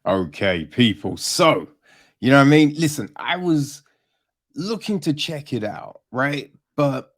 Okay, people. So, you know what I mean? Listen, I was looking to check it out, right? But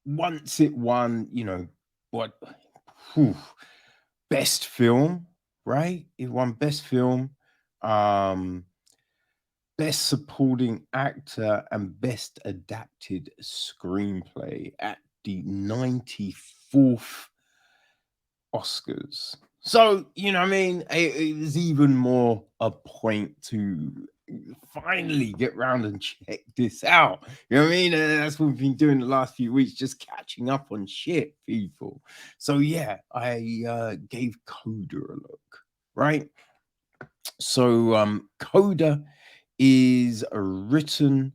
once it won, what whew, best film, right? It won best film, um, best supporting actor, and best adapted screenplay at the 94th Oscars. So, you know what I mean? It was even more a point to finally get round and check this out. You know what I mean? And that's what we've been doing the last few weeks, just catching up on shit, people. So, yeah, I gave CODA a look, right? So, CODA is written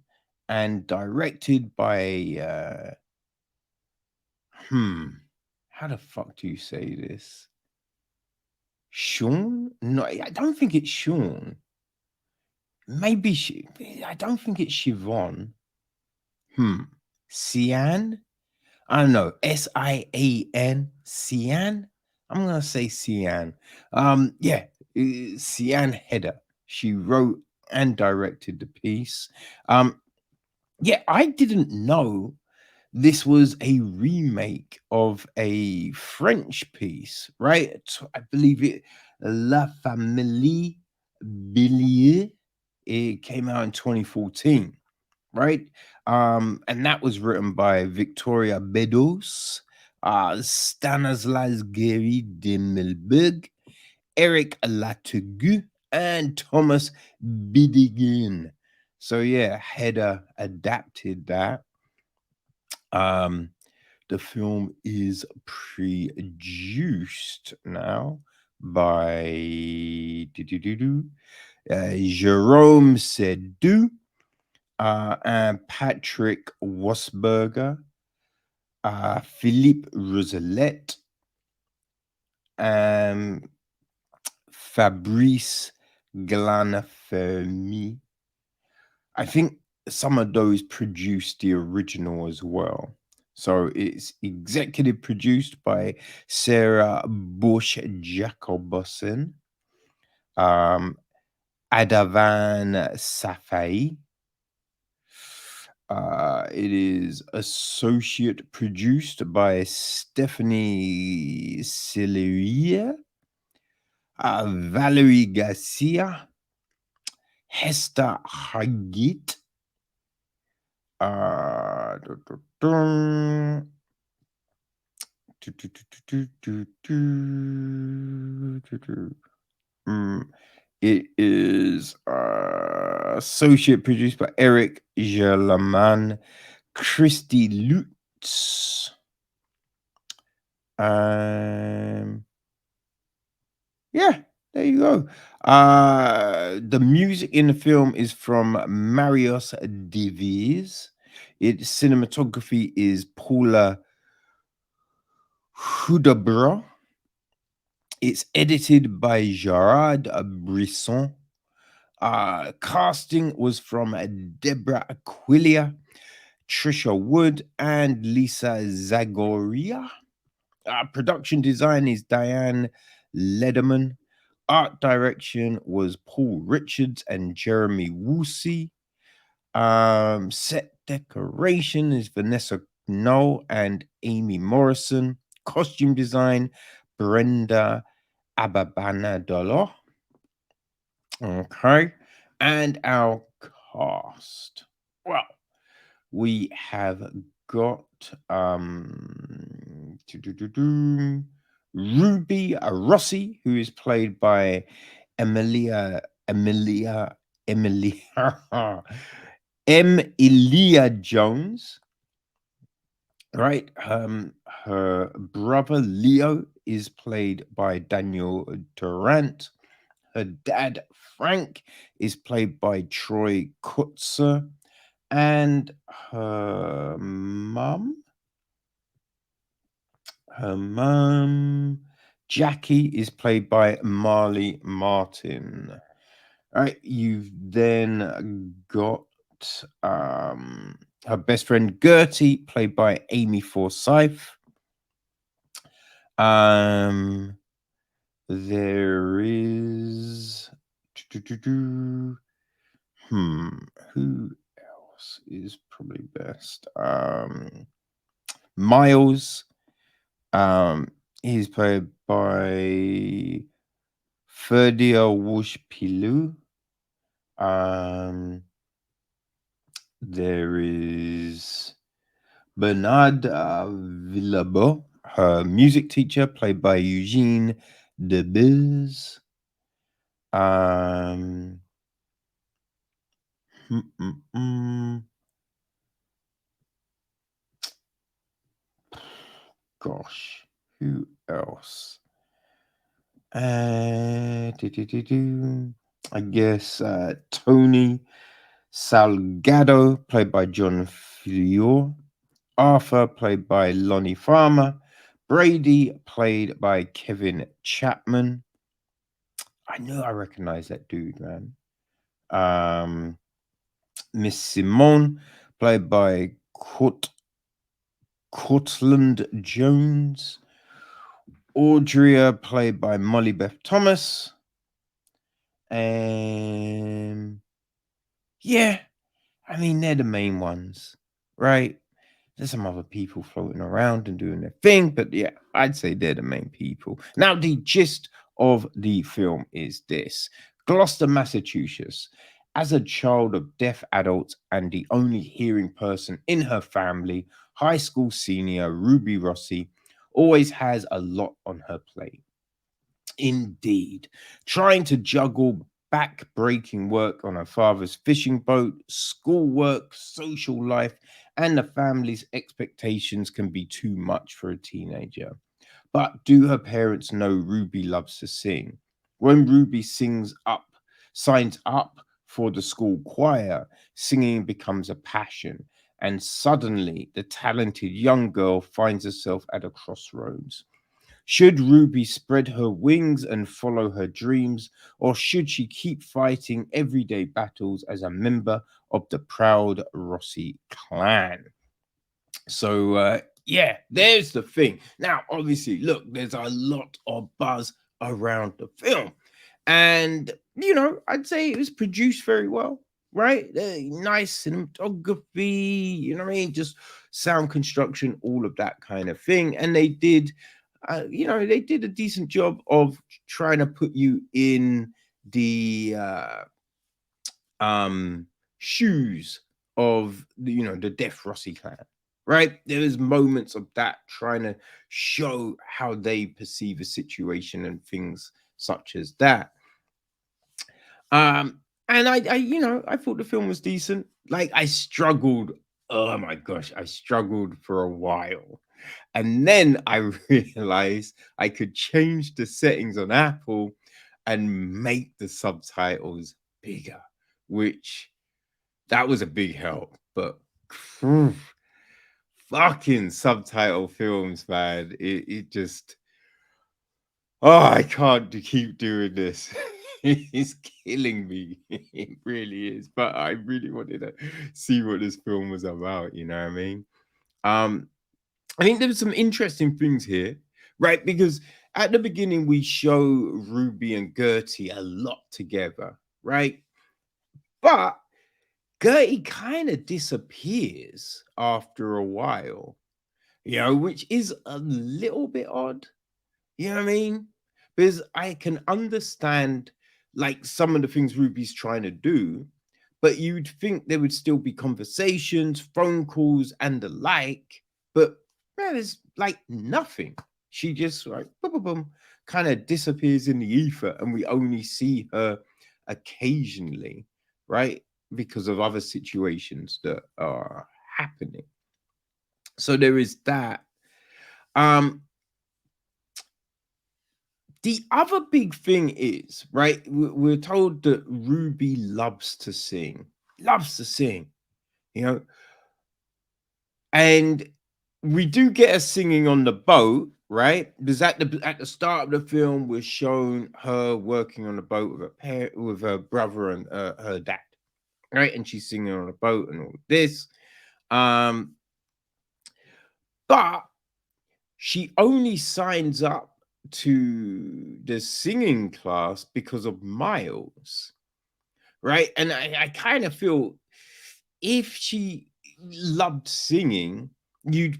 and directed by, how the fuck do you say this? Sean? No, I don't think it's Sean. Maybe I don't think it's Siobhan. Hmm. Sian? I don't know. Sian? Sian? I'm gonna say Sian. Yeah, Sian Heder. She wrote and directed the piece. Um, yeah, I didn't know this was a remake of a French piece, right? I believe it, La Famille Bélier. It came out in 2014, right? And that was written by Victoria Bedos, Stanislas Gary de Milberg, Eric Lategu, and Thomas Bidigin. So yeah, Hedda adapted that. Um, the film is produced now by Jerome Sedu and Patrick Wasberger, Philippe Roselette, and Fabrice Glanafermi. I think some of those produced the original as well. So it's executive produced by Sarah Bush Jacobson, um, Adavan Safai. It is associate produced by Stephanie Sileria, Valerie Garcia, Hester Hagit, dun, dun, dun. Mm, it is associate produced by Eric Gerlaman, Christy Lutz. Yeah, there you go. The music in the film is from Marius Devies. Its cinematography is Paula Hudabra. It's edited by Gerard Brisson. Casting was from Deborah Aquilia, Trisha Wood, and Lisa Zagoria. Production design is Diane Lederman. Art direction was Paul Richards and Jeremy Woolsey. Set decoration is Vanessa Knoll and Amy Morrison. Costume design, Brenda Ababanadolo. Okay. And our cast. Well, we have got Ruby Rossi, who is played by Emilia Emilia Jones, right? Her brother Leo is played by Daniel Durant. Her dad Frank is played by Troy Kotsur, and her mum Jackie is played by Marlee Martin. All right, you've then got her best friend Gertie, played by Amy Forsyth. There is Hmm, who else is probably best? Miles. He's played by Ferdia Walsh-Peelo. Um, there is Bernard Villabo, her music teacher, played by Eugene Derbez. Um, mm, mm, mm. Gosh, who else? I guess Tony Salgado, played by John Fior. Arthur, played by Lonnie Farmer. Brady, played by Kevin Chapman. I knew I recognized that dude, man. Miss Simone, played by Cortland Jones. Audria, played by Molly Beth Thomas. And yeah, I mean, they're the main ones, right? There's some other people floating around and doing their thing, but yeah, I'd say they're the main people. Now, the gist of the film is this: Gloucester, Massachusetts. As a child of deaf adults and the only hearing person in her family, high school senior Ruby Rossi always has a lot on her plate. Indeed, trying to juggle back-breaking work on her father's fishing boat, schoolwork, social life, and the family's expectations can be too much for a teenager. But do her parents know Ruby loves to sing? When Ruby signs up for the school choir, singing becomes a passion, and suddenly the talented young girl finds herself at a crossroads. Should Ruby spread her wings and follow her dreams, or should she keep fighting everyday battles as a member of the proud Rossi clan? So, yeah, there's the thing. Now, obviously, look, there's a lot of buzz around the film. And, I'd say it was produced very well, right? Nice cinematography, you know what I mean? Just sound construction, all of that kind of thing. And they did a decent job of trying to put you in the um shoes of the deaf Rossi clan, right? There was moments of that trying to show how they perceive a situation and things such as that. And I thought the film was decent. Like, I struggled. Oh my gosh, I struggled for a while. And then I realized I could change the settings on Apple and make the subtitles bigger, which that was a big help. But phew, fucking subtitle films, man, it just, oh, I can't keep doing this. It's killing me. It really is. But I really wanted to see what this film was about. You know what I mean? Um, I think there were some interesting things here, right? Because at the beginning we show Ruby and Gertie a lot together, right? But Gertie kind of disappears after a while, which is a little bit odd. You know what I mean? Because I can understand like some of the things Ruby's trying to do, but you'd think there would still be conversations, phone calls, and the like. But man, there's like nothing. She just like boom, boom, boom, kind of disappears in the ether, and we only see her occasionally, right? Because of other situations that are happening. So there is that. Um, The other big thing is, right, we're told that Ruby loves to sing, you know, and we do get her singing on the boat, right? Because at the start of the film, we're shown her working on the boat with her brother and her dad, right? And she's singing on a boat and all of this. Um, but she only signs up to the singing class because of Miles. right? And I kind of feel if she loved singing, I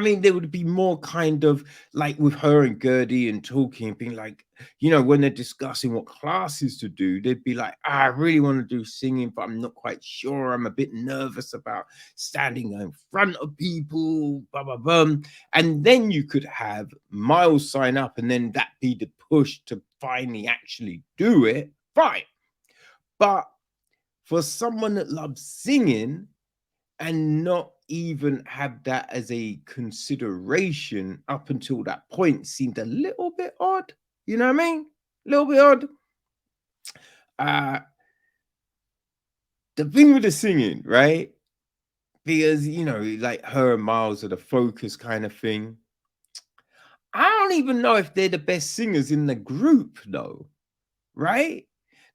mean, there would be more kind of like with her and Gertie and talking, being like, when they're discussing what classes to do, they'd be like, I really want to do singing, but I'm not quite sure. I'm a bit nervous about standing in front of people, blah, blah, blah. And then you could have Miles sign up and then that be the push to finally actually do it. Fine. But for someone that loves singing and not even have that as a consideration up until that point seemed a little bit odd. You know what I mean? A little bit odd. Uh the thing with the singing, right? Because like her and Miles are the focus kind of thing. I don't even know if they're the best singers in the group, though, right?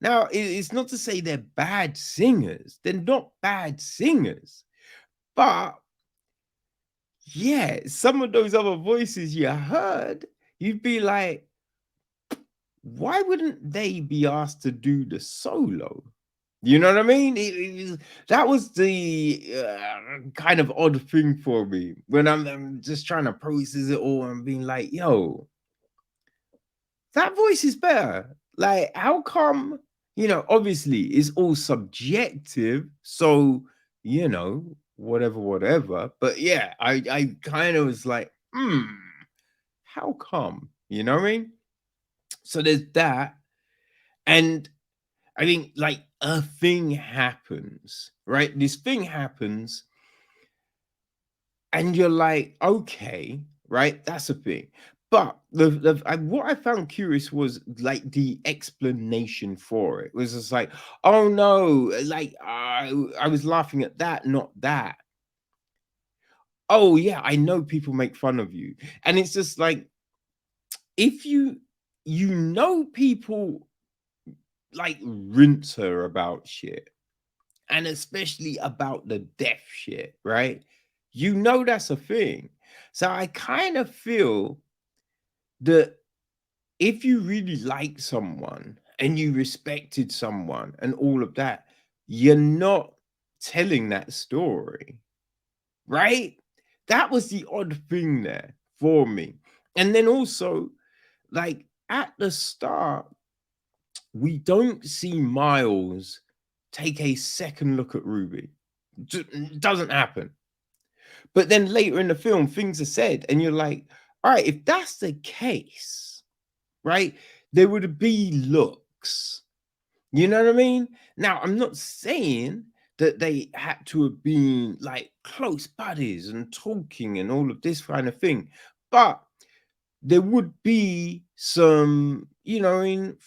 Now, it's not to say they're bad singers. They're not bad singers. But yeah, some of those other voices you heard, you'd be like, why wouldn't they be asked to do the solo? You know what I mean? That was the kind of odd thing for me when I'm just trying to process it all and being like, yo, that voice is better. Like, how come, obviously it's all subjective. So, whatever, whatever. But yeah, I kind of was like, how come? You know what I mean? So there's that. And I think like a thing happens, right? This thing happens, and you're like, okay, right? That's a thing. But what I found curious was like the explanation for it was just like, oh no, like I was laughing at that, not that. Oh yeah, I know people make fun of you, and it's just like if people like rinse her about shit, and especially about the deaf shit, right? That's a thing. So I kind of feel that if you really like someone and you respected someone and all of that, you're not telling that story, right? That was the odd thing there for me. And then also, like at the start, we don't see Miles take a second look at Ruby. Doesn't happen. But then later in the film, things are said, and you're like, all right, if that's the case, right, there would be looks. You know what I mean? Now, I'm not saying that they had to have been like close buddies and talking and all of this kind of thing, but there would be some, in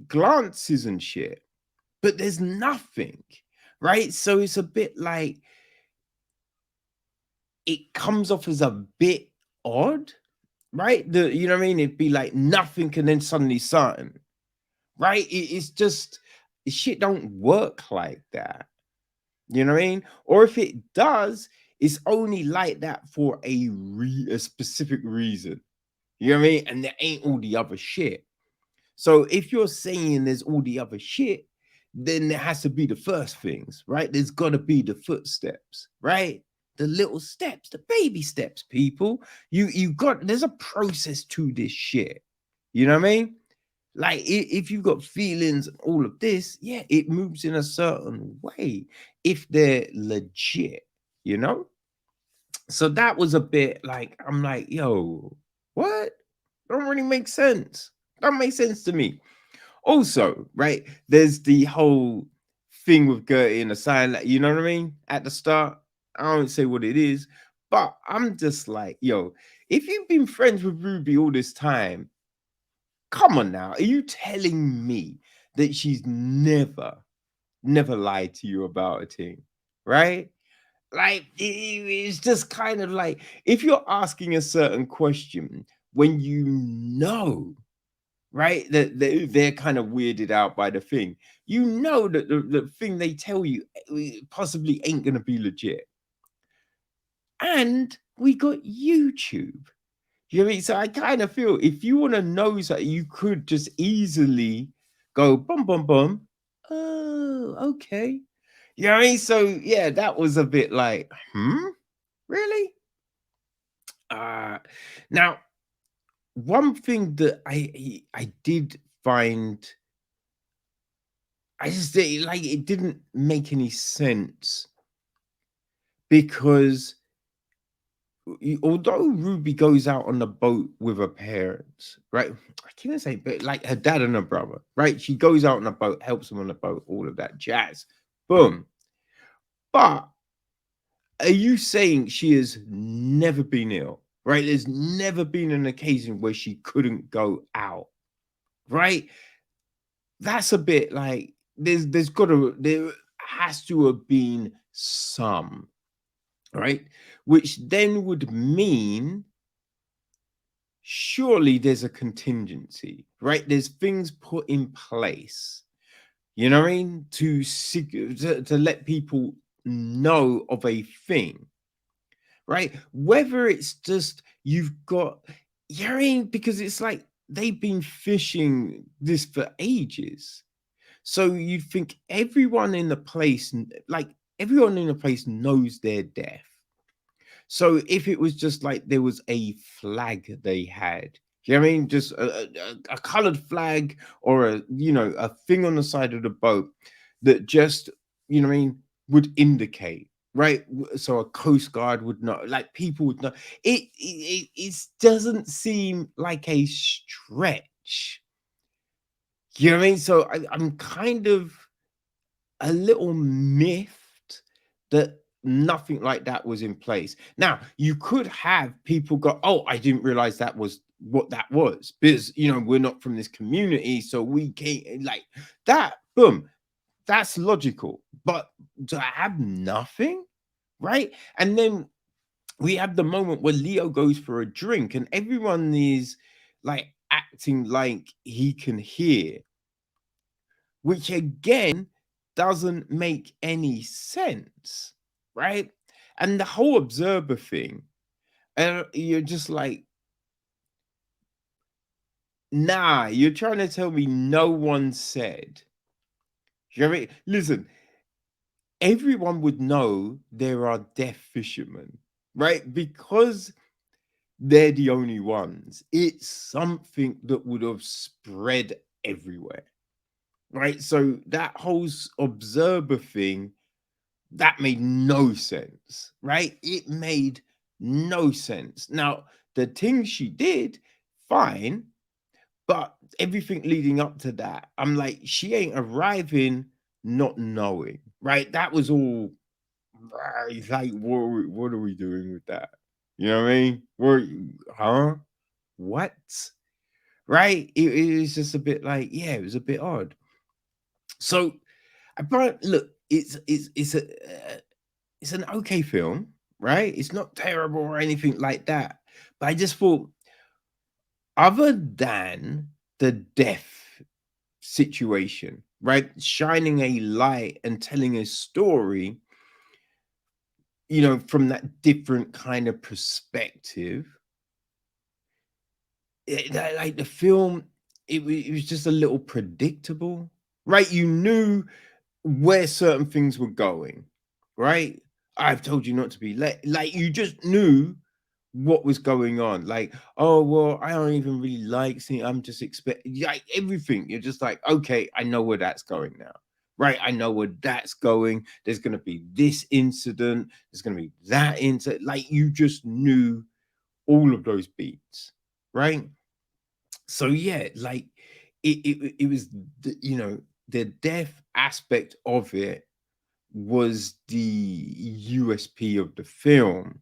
glances and shit, but there's nothing, right? So it's a bit like it comes off as a bit odd, right? You know what I mean? It'd be like nothing and then suddenly something, right? It's just shit don't work like that. You know what I mean? Or if it does, it's only like that for a specific reason. You know what I mean? And there ain't all the other shit. So if you're saying there's all the other shit, then there has to be the first things, right? There's got to be the footsteps, right? The little steps, the baby steps, people. There's a process to this shit. You know what I mean? Like if you've got feelings and all of this, yeah, it moves in a certain way if they're legit, you know? So that was a bit like, I'm like, yo, what? Don't really make sense. Don't make sense to me. Also, right, there's the whole thing with Gertie and the sign, you know what I mean? At the start, I don't say what it is, but I'm just like, yo, if you've been friends with Ruby all this time, come on now, are you telling me that she's never lied to you about a thing, right? Like it's just kind of like if you're asking a certain question when you know, right, that they're kind of weirded out by the thing, that the thing they tell you possibly ain't gonna be legit. And we got YouTube. You know what I mean? So I kind of feel if you want to know something, you could just easily go bum bum bum. Oh, okay. You know what I mean? So yeah, that was a bit like, really? Uh Now, one thing that I did find, I just like, it didn't make any sense because although Ruby goes out on the boat with her parents, right? I can't say, but like her dad and her brother, right? She goes out on a boat, helps them on the boat, all of that jazz. Boom. But are you saying she has never been ill, right? There's never been an occasion where she couldn't go out, right? That's a bit like, there has to have been some, right? Which then would mean surely there's a contingency, right? There's things put in place, you know what I mean, to let people know of a thing, right? Whether it's just you've got, you know what I mean, because it's like they've been fishing this for ages. So you think everyone in the place, like everyone in the place knows they're deaf. So if it was just like there was a flag they had, you know what I mean? Just a colored flag, or a thing on the side of the boat that just, you know what I mean, would indicate, right? So a coast guard would know, like people would know. It doesn't seem like a stretch. You know what I mean? So I'm kind of a little miffed that nothing like that was in place. Now, you could have people go, "Oh, I didn't realize that was what that was because, we're not from this community, so we can't like that." Boom, that's logical. But to have nothing, right? And then we have the moment where Leo goes for a drink and everyone is like acting like he can hear, which again doesn't make any sense, right? And the whole observer thing, you're just like, nah, you're trying to tell me no one said. You know what I mean? Listen, everyone would know there are deaf fishermen, right? Because they're the only ones. It's something that would have spread everywhere, right? So that whole observer thing, that made no sense, right? It made no sense. Now, the things she did, fine, but everything leading up to that, I'm like, she ain't arriving not knowing, right? That was all right. Like, what are we doing with that? You know what I mean? Huh? What? Right? It was just a bit like, yeah, it was a bit odd. So, but look, it's an okay film, right? It's not terrible or anything like that. But I just thought, other than the death situation, right? Shining a light and telling a story, from that different kind of perspective, like the film, it was just a little predictable, right? You knew where certain things were going, right? I've told you not to be late. Like you just knew what was going on. Like, oh well, I don't even really like seeing. I'm just expecting like everything. You're just like, okay, I know where that's going now. Right, I know where that's going. There's going to be this incident. There's going to be that incident. Like you just knew all of those beats, right? So yeah, like it was the death aspect of it was the USP of the film.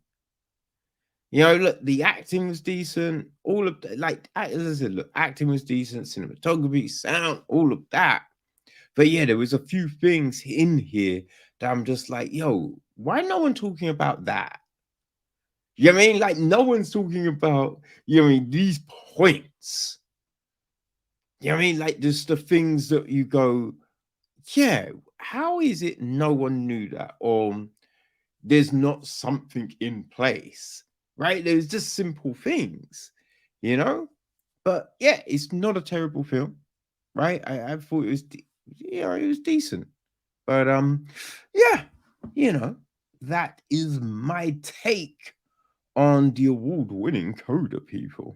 Look, the acting was decent. All of the, like, as I said, look, acting was decent, cinematography, sound, all of that. But yeah, there was a few things in here that I'm just like, yo, why no one talking about that? You know what I mean? Like, no one's talking about, these points. You know what I mean? Like, just the things that you go, yeah, how is it no one knew that? Or there's not something in place, right? There's just simple things, you know? But yeah, it's not a terrible film, right? I thought it was Yeah, it was decent. But yeah, you know, that is my take on the award-winning CODA, people.